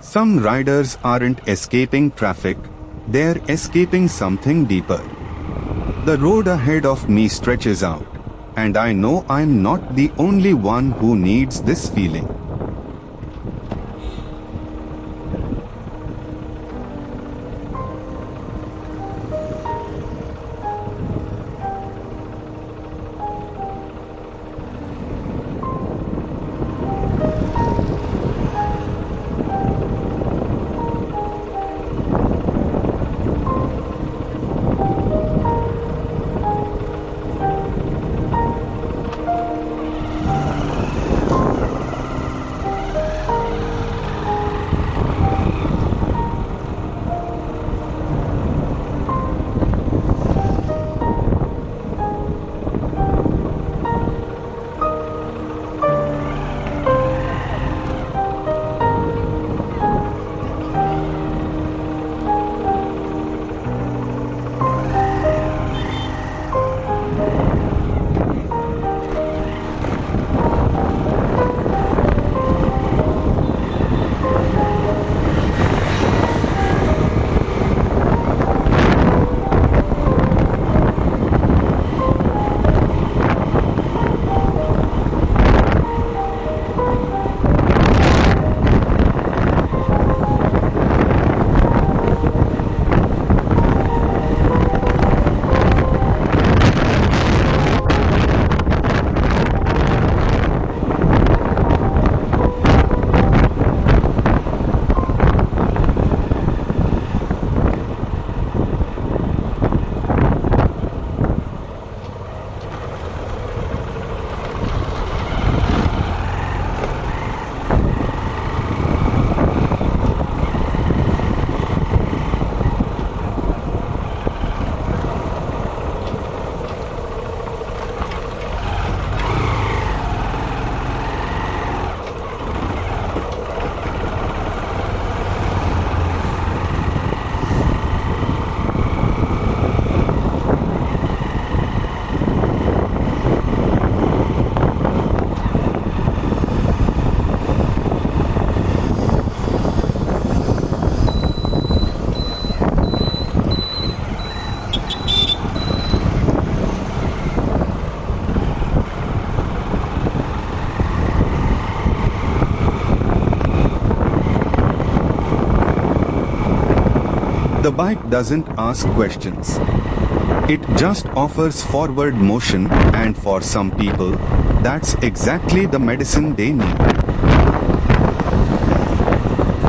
Some riders aren't escaping traffic, they're escaping something deeper. The road ahead of me stretches out, and I know I'm not the only one who needs this feeling. The bike doesn't ask questions. It just offers forward motion, and for some people, that's exactly the medicine they need.